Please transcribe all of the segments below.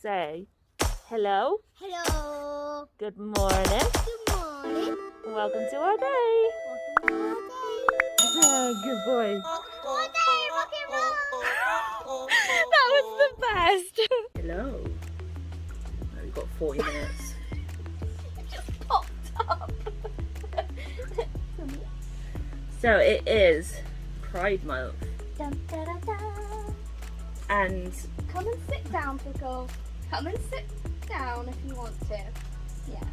Say hello. Hello. Good morning. Good morning. Welcome to our day. Welcome to our Oh, good boy. day. Our day, rock and roll. That was the best. Hello. Oh, we've got 40 minutes. Just popped up. So it is Pride Month. Dun, da, da, da. And Come and sit down, Pickle. Come and sit down if you want to. Yes.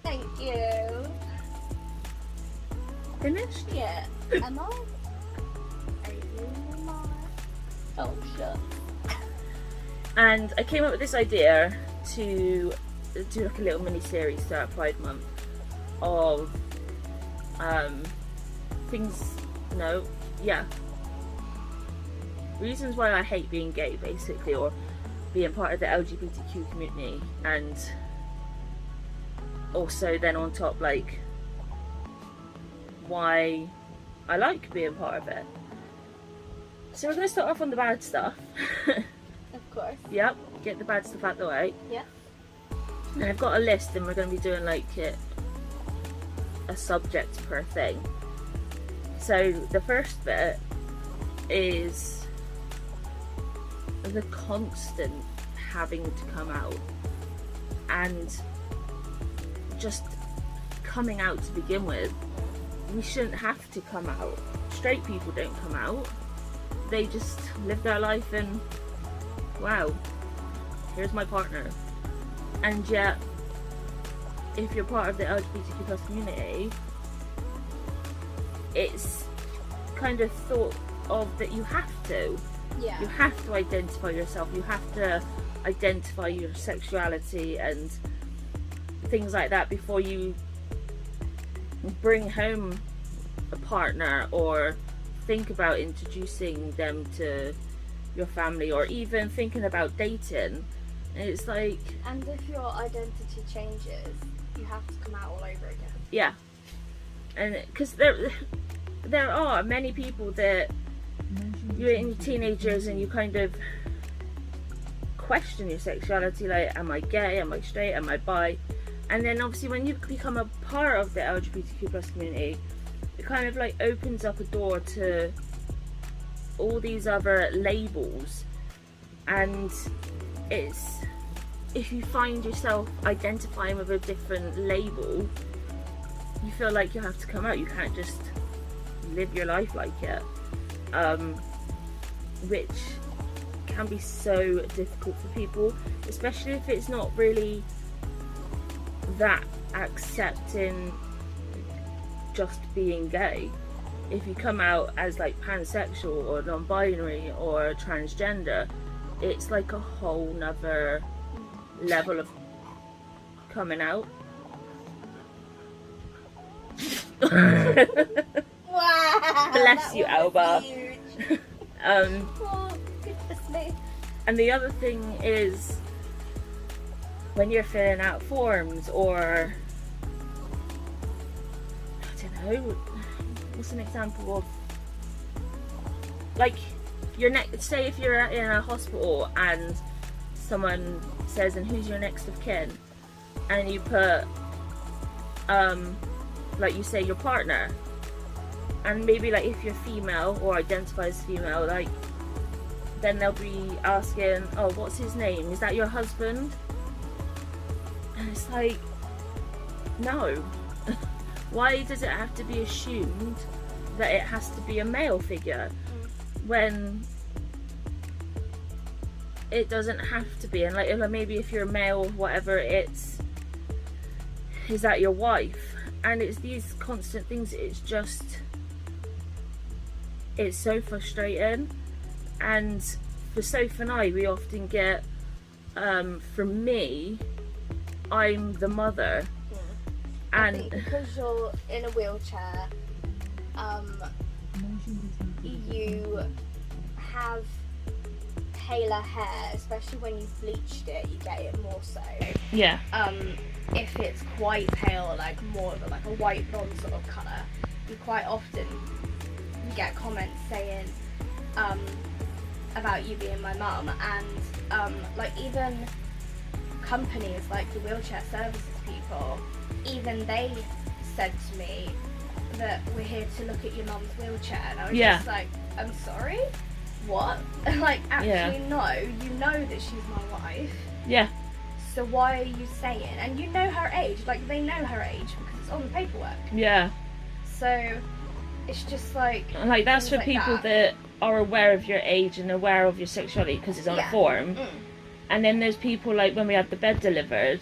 Thank you. finished? Yeah. Am I? Are you am I? Oh, shut. And I came up with this idea to do like a little mini series throughout Pride Month of things, reasons why I hate being gay, basically, or being part of the LGBTQ community, and also then on top, like, why I like being part of it. So we're going to start off on the bad stuff. Of course. Yep, get the bad stuff out the way. Yeah. And I've got a list, and we're going to be doing like a subject per thing. So the first bit is the constant having to come out, and just coming out to begin with. We shouldn't have to come out. Straight people don't come out. They just live their life and wow, here's my partner. And yet, if you're part of the LGBTQ plus community, it's kind of thought of that you have to. Yeah. You have to identify yourself. You have to identify your sexuality and things like that before you bring home a partner or think about introducing them to your family or even thinking about dating. And it's like, And if your identity changes, you have to come out all over again. yeah. And because there are many people that you're in teenagers and you kind of question your sexuality, like, am I gay, am I straight, am I bi? And then obviously when you become a part of the LGBTQ plus community, it kind of like opens up a door to all these other labels. And it's, if you find yourself identifying with a different label, you feel like you have to come out. You can't just live your life like it, which can be so difficult for people, especially if it's not really that accepting just being gay. If you come out as like pansexual or non-binary or transgender, it's like a whole nother level of coming out. Wow! Bless you, Alba. Oh, goodness me. And the other thing is when you're filling out forms, or I don't know, what's an example of, like, say if you're in a hospital and someone says, and who's your next of kin, and you put like you say your partner, and maybe like if you're female or identify as female, like then they'll be asking, oh, what's his name, is that your husband? And it's like, no. Why does it have to be assumed that it has to be a male figure when it doesn't have to be? And like maybe if you're a male, whatever, is that your wife? And it's these constant things. It's so frustrating. And for Soph and I, we often get, for me, I'm the mother. I And think because you're in a wheelchair, you have paler hair, especially when you've bleached it, you get it more so. yeah, If it's quite pale, like more of like a white blonde sort of colour, you quite often get comments saying, about you being my mum, and like even companies like the wheelchair services people, even they said to me that we're here to look at your mum's wheelchair, and I was just like, I'm sorry? What? Like, actually no, you know that she's my wife. Yeah. So why are you saying? And you know her age, like they know her age because it's on the paperwork. Yeah. So it's just like that's for people that are aware of your age and aware of your sexuality because it's on a form. And then there's people like when we had the bed delivered,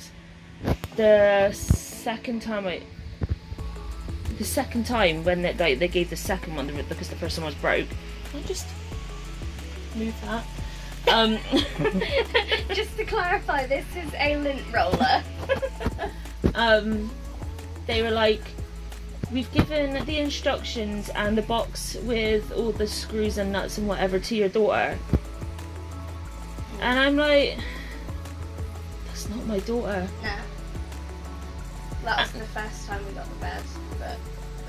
the second time when they gave the second one because the first one was broke. Can I just move that? Just to clarify, this is a lint roller. They were like, we've given the instructions and the box with all the screws and nuts and whatever to your daughter. And I'm like, that's not my daughter. No. That was the first time we got the bed, but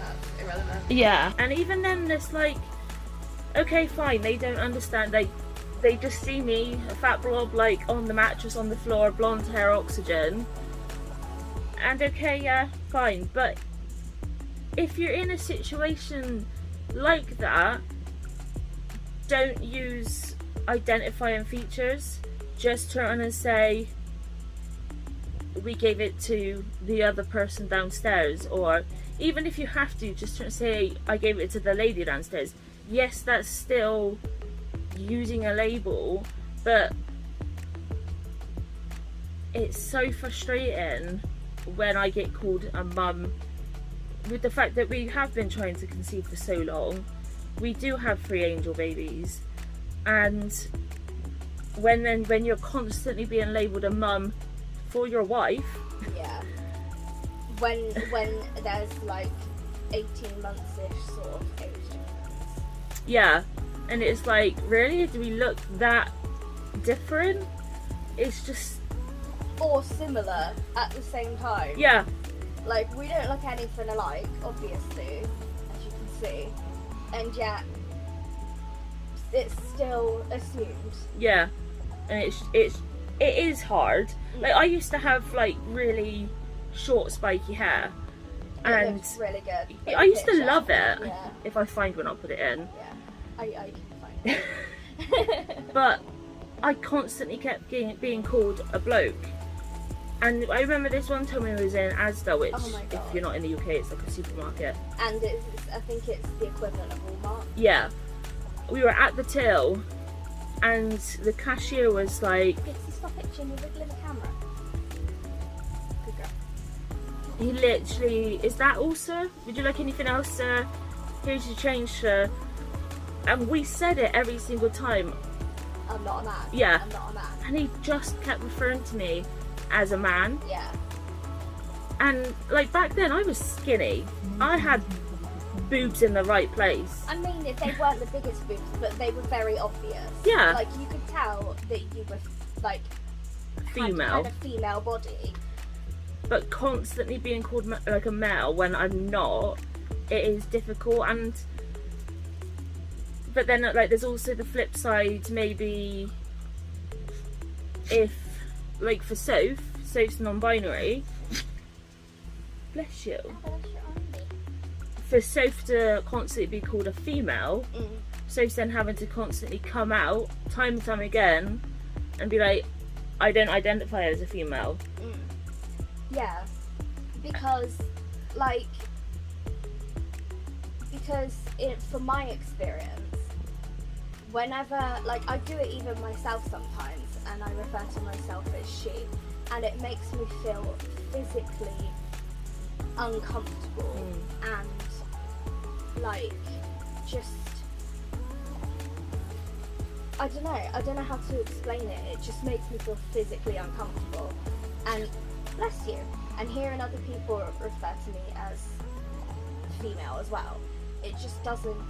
that's irrelevant. Yeah, and even then it's like, okay, fine, they don't understand, like, they just see me, a fat blob, like, on the mattress on the floor, blonde hair, oxygen. And okay, yeah, fine. But if you're in a situation like that, don't use identifying features. Just turn and say, we gave it to the other person downstairs. Or even if you have to, just turn and say, I gave it to the lady downstairs. Yes, that's still using a label, but it's so frustrating when I get called a mum, with the fact that we have been trying to conceive for so long. We do have 3 angel babies, and when you're constantly being labelled a mum for your wife, when there's like 18 months-ish sort of age difference. And it's like, really? Do we look that different? It's just... Or similar at the same time. Like, we don't look anything alike, obviously, as you can see. And yet, it's still assumed. And it is hard. Like, I used to have, like, really short, spiky hair. And looks really good. I used to love it. If I find one, I'll put it in. I can find it. But I constantly kept being called a bloke. And I remember this one time when I was in Asda, which, if you're not in the UK, it's like a supermarket. And I think it's the equivalent of Walmart. Yeah. We were at the till, and the cashier was like... Stop itching with a little camera. Good girl. He literally... Is that all, sir? Would you like anything else, sir? Here's your change, sir. And we said it every single time. I'm not a man. I'm not a man. And he just kept referring to me as a man. And like back then I was skinny. I had boobs in the right place. I mean, they weren't the biggest boobs, but they were very obvious. Like, you could tell that you were like female. Had a female body. But constantly being called like a male when I'm not, it is difficult. And but then like there's also the flip side, maybe if like for Soph's non-binary, bless you, for Soph to constantly be called a female, Soph's then having to constantly come out time and time again and be like, I don't identify as a female. Because from my experience, whenever, like, I do it even myself sometimes, and I refer to myself as she, and it makes me feel physically uncomfortable and like just, I don't know how to explain it. It just makes me feel physically uncomfortable, and bless you, and hearing other people refer to me as female as well, it just doesn't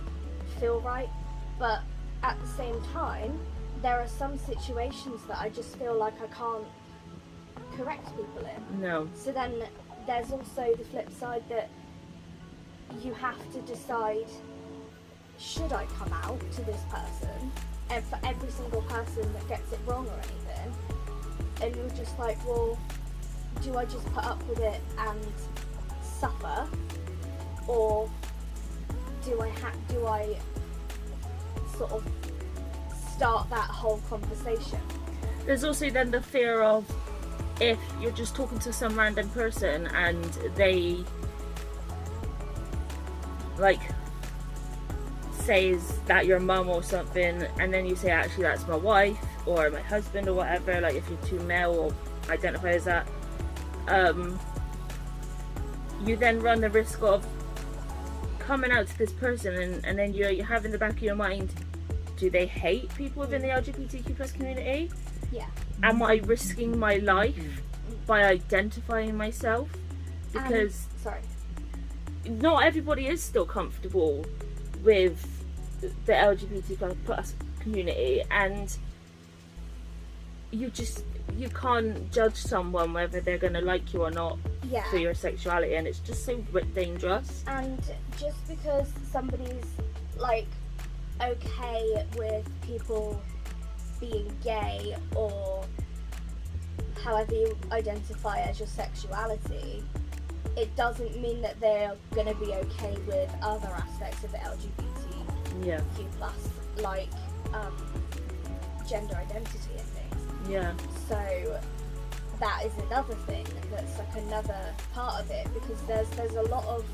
feel right. But at the same time, there are some situations that I just feel like I can't correct people in. No. So then there's also the flip side that you have to decide, should I come out to this person for every single person that gets it wrong or anything. And you're just like, well, do I just put up with it and suffer, or do I sort of start that whole conversation? There's also then the fear of, if you're just talking to some random person and they like says that your mum or something, and then you say actually that's my wife or my husband or whatever, like if you're too male or identify as that, you then run the risk of coming out to this person and then you have in the back of your mind, do they hate people within the LGBTQ plus community? Yeah. Am I risking my life by identifying myself? Because not everybody is still comfortable with the LGBT plus community, and you can't judge someone whether they're going to like you or not for your sexuality, and it's just so dangerous. And just because somebody's like okay with people being gay or however you identify as your sexuality, it doesn't mean that they're going to be okay with other aspects of the LGBTQ plus, like gender identity and things. Yeah. So that is another thing that's like another part of it, because there's a lot of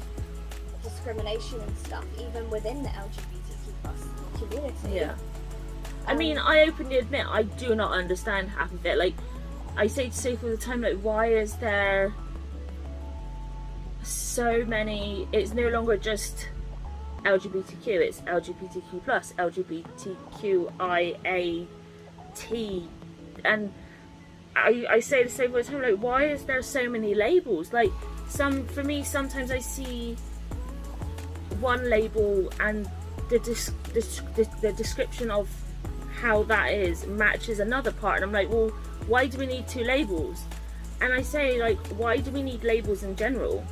discrimination and stuff even within the LGBTQ plus community. Yeah. I mean, I openly admit I do not understand half of it. Like, I say to Sophie all the time, like, why is there so many? It's no longer just LGBTQ, it's LGBTQ plus, LGBTQIAT, and I say the same all the time, like, why is there so many labels? Like, for me, sometimes I see one label and the description of how that is matches another part, and I'm like, well, why do we need two labels? And I say, like, why do we need labels in general?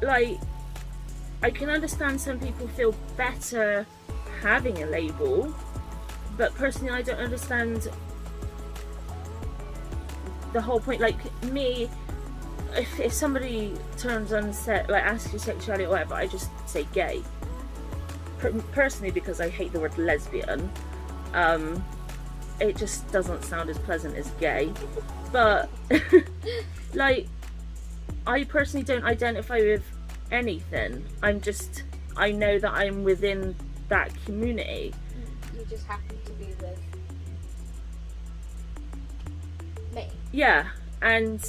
Like, I can understand some people feel better having a label, but personally I don't understand the whole point. Like, me, if somebody turns on set, like, asks your sexuality or whatever, I just say gay. Personally, because I hate the word lesbian. It just doesn't sound as pleasant as gay. But like, I personally don't identify with anything. I know that I'm within that community. You just happen to be with me. Yeah, and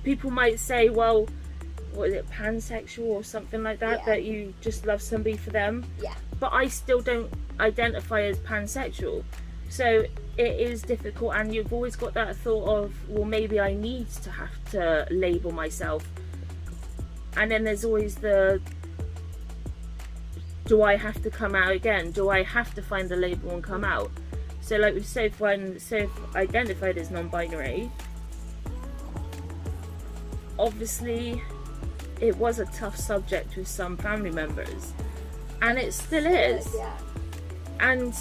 people might say, well, what is it, pansexual or something like that, that you just love somebody for them. Yeah. But I still don't identify as pansexual. So it is difficult, and you've always got that thought of, well, maybe I need to have to label myself. And then there's always the, do I have to come out again? Do I have to find the label and come out? So like with Soph, when Soph identified as non-binary, obviously it was a tough subject with some family members, and it still is. Yeah. And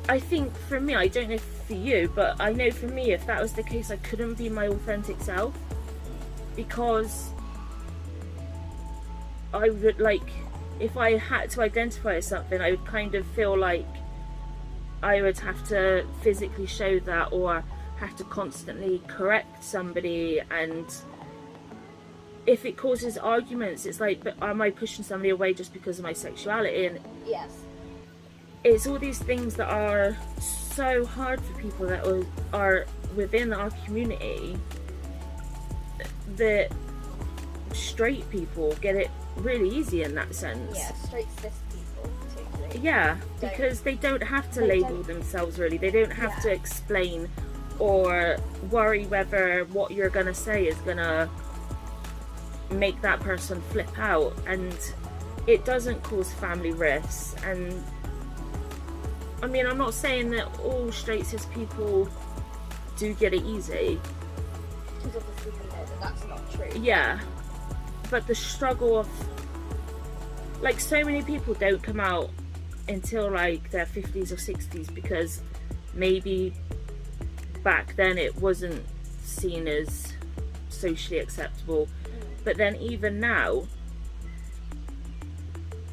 I think for me, I don't know for you, but I know for me, if that was the case, I couldn't be my authentic self, because I would, like, if I had to identify as something, I would kind of feel like I would have to physically show that, or have to constantly correct somebody, and if it causes arguments, it's like, but am I pushing somebody away just because of my sexuality? And yes, it's all these things that are so hard for people that are within our community, that straight people get it really easy in that sense. Yeah, straight cis people particularly. Yeah, because they don't have to label themselves, really. They don't have to explain or worry whether what you're going to say is going to make that person flip out, and it doesn't cause family rifts. And I mean, I'm not saying that all straight cis people do get it easy, because obviously we know that that's not true. yeah, but the struggle of, like, so many people don't come out until like their 50s or 60s, because maybe back then it wasn't seen as socially acceptable. But then even now,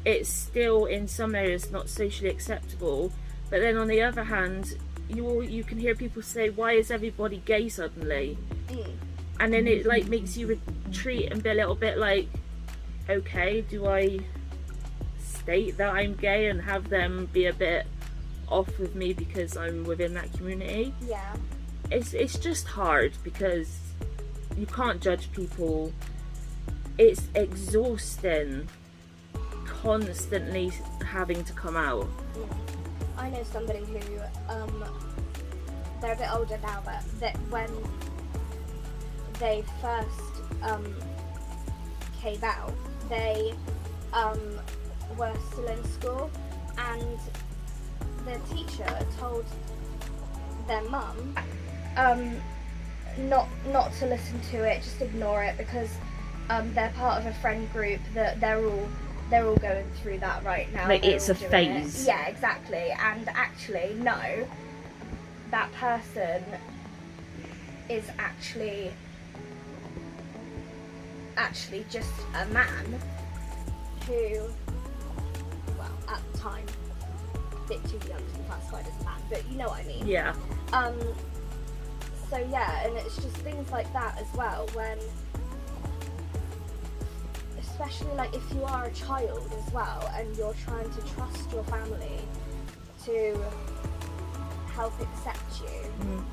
it's still in some areas not socially acceptable. But then on the other hand, you can hear people say, why is everybody gay suddenly? And then it like makes you retreat and be a little bit like, okay, do I state that I'm gay and have them be a bit off with me because I'm within that community? Yeah. It's just hard because you can't judge people. It's exhausting constantly having to come out. I know somebody who they're a bit older now, but that when they first came out, they were still in school, and their teacher told their mum not to listen to it, just ignore it, because they're part of a friend group that they're all going through that right now. Like, it's a doing phase. it. Yeah, exactly. And actually, no, that person is actually just a man who, well, at the time, a bit too young to be classified as a man, but you know what I mean. Yeah. So yeah, and it's just things like that as well, when, especially like if you are a child as well and you're trying to trust your family to help accept you,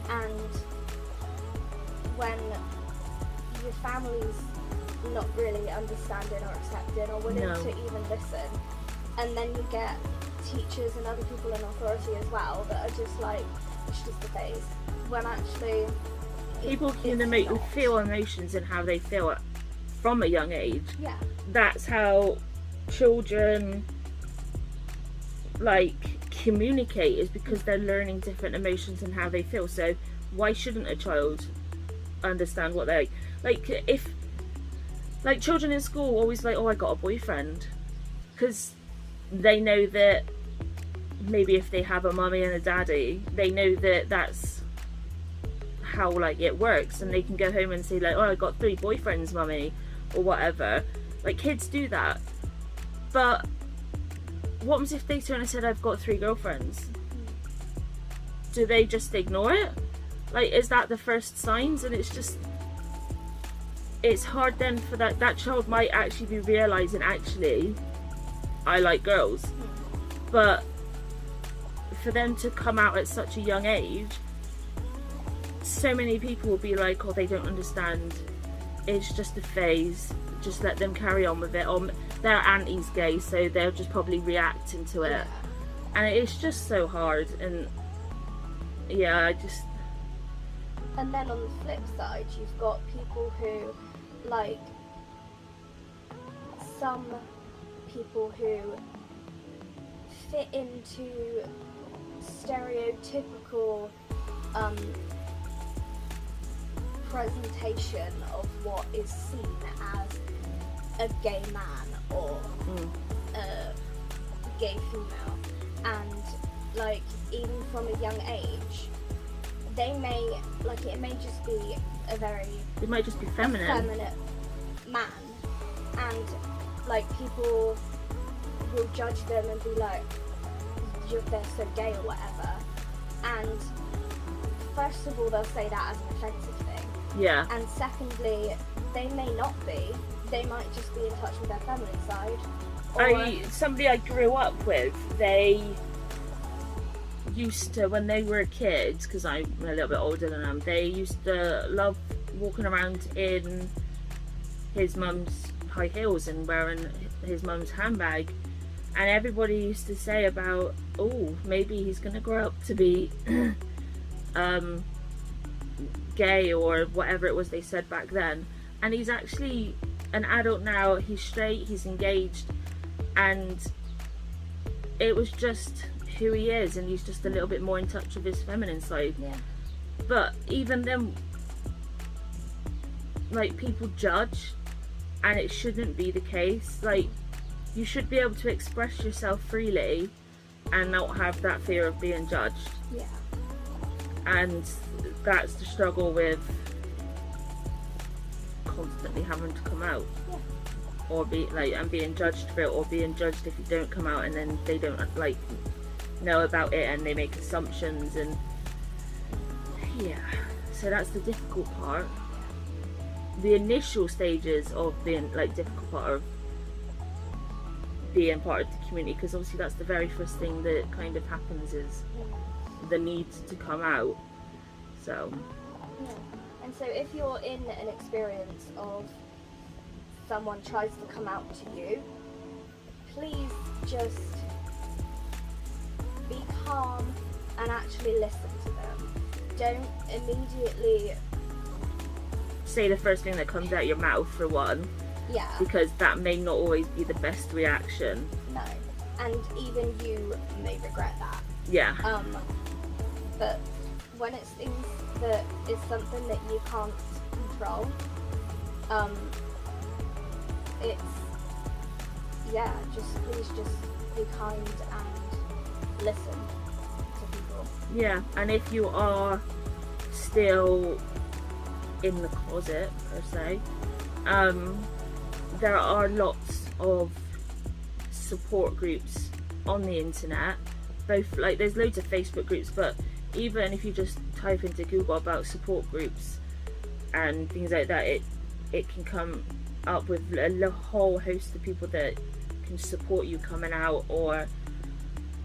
and when your family's not really understanding or accepting or willing to even listen, and then you get teachers and other people in authority as well that are just like, it's just a phase, when actually people can feel emotions and how they feel from a young age. Yeah. That's how children like communicate, is because they're learning different emotions and how they feel. So why shouldn't a child understand what they're like? If like children in school always like, oh, I got a boyfriend, because they know that maybe if they have a mummy and a daddy, they know that that's how like it works, and they can go home and say like, oh, I got 3 boyfriends, mummy, or whatever. Like, kids do that. But what happens if they turn and said, I've got 3 girlfriends? Do they just ignore it? Like, is that the first signs? And it's just, it's hard then for that child might actually be realising, actually, I like girls. But for them to come out at such a young age, so many people will be like, oh, they don't understand, it's just a phase, just let them carry on with it, or their auntie's gay, so they'll just probably react into it. And it's just so hard. And yeah, and then on the flip side, you've got people who, like, some people who fit into stereotypical presentation of what is seen as a gay man or a gay female, and like even from a young age, they may, like, it may just be it might just be feminine man, and like people will judge them and be like, they're so gay or whatever, and first of all they'll say that as an offensive thing, and secondly they may not be, they might just be in touch with their feminine side. Or somebody I grew up with, they used to, when they were kids, because I'm a little bit older than them, they used to love walking around in his mum's high heels and wearing his mum's handbag, and everybody used to say about, oh, maybe he's gonna grow up to be gay or whatever it was they said back then. And he's actually an adult now, he's straight, he's engaged, and it was just who he is, and he's just a little bit more in touch with his feminine side. But even then, like, people judge, and it shouldn't be the case. Like, you should be able to express yourself freely and not have that fear of being judged. Yeah. And that's the struggle with constantly having to come out. Yeah. Or be like, and being judged for it, or being judged if you don't come out, and then they don't like know about it and they make assumptions, and yeah, so that's the difficult part. The initial stages of being like difficult part of being part of the community, because obviously that's the very first thing that kind of happens, is the need to come out. So yeah. And so if you're in an experience of someone tries to come out to you, please just be calm and actually listen to them. Don't immediately say the first thing that comes out your mouth, for one, yeah, because that may not always be the best reaction. no, and even you may regret that. Yeah. But when it's things that is something that you can't control, it's, yeah, just please just be kind and listen to people. Yeah, and if you are still in the closet, per se, there are lots of support groups on the internet. Both, like, there's loads of Facebook groups, but even if you just type into Google about support groups and things like that, it can come up with a whole host of people that can support you coming out, or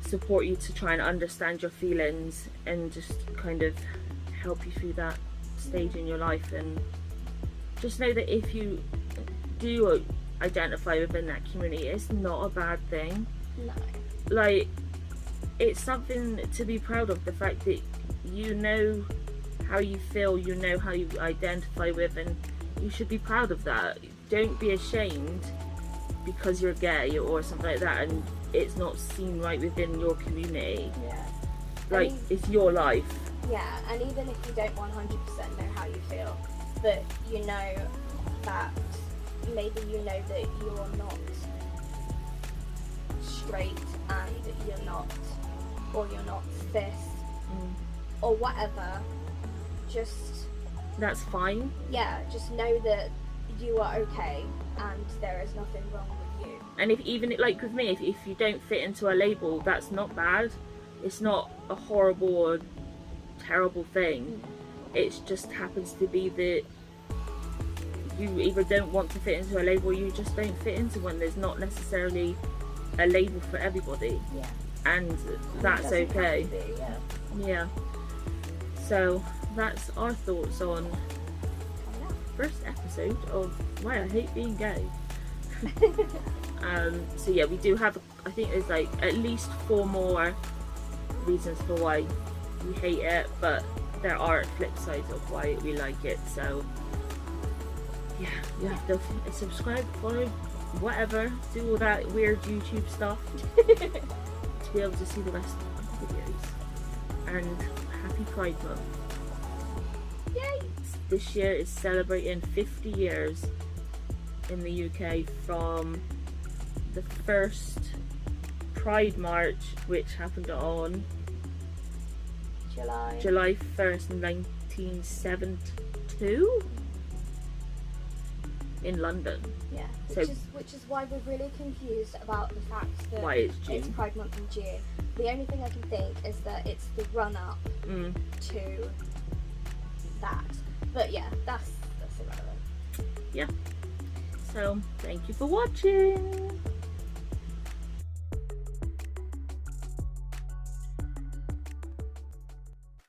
support you to try and understand your feelings and just kind of help you through that stage in your life. And just know that if you do identify within that community, it's not a bad thing. No. Like, it's something to be proud of, the fact that you know how you feel, you know how you identify with, and you should be proud of that. Don't be ashamed because you're gay or something like that and it's not seen right within your community. Yeah. Like, it's your life. Yeah, and even if you don't 100% know how you feel, but you know that maybe you know that you're not straight and you're not, or you're not cis, or whatever, just, that's fine. yeah, just know that you are okay and there is nothing wrong with you. And if even, like with me, if you don't fit into a label, that's not bad. It's not a horrible or terrible thing. It just happens to be that you either don't want to fit into a label, or you just don't fit into one. There's not necessarily a label for everybody. Yeah. And that's okay. Be, yeah. So that's our thoughts on first episode of Why I Hate Being Gay. So yeah, we do have, I think there's like at least 4 more reasons for why we hate it, but there are flip sides of why we like it. So yeah, you have to subscribe, follow, whatever, do all that weird YouTube stuff to be able to see the rest of the videos. And happy Pride Month. Yay! This year is celebrating 50 years in the UK from the first Pride March, which happened on July 1st, 1972 in London. Yeah, So, which is why we're really confused about the fact that why it's June. it's Pride Month in June. The only thing I can think is that it's the run-up to that. But yeah, that's irrelevant. Yeah. So, thank you for watching.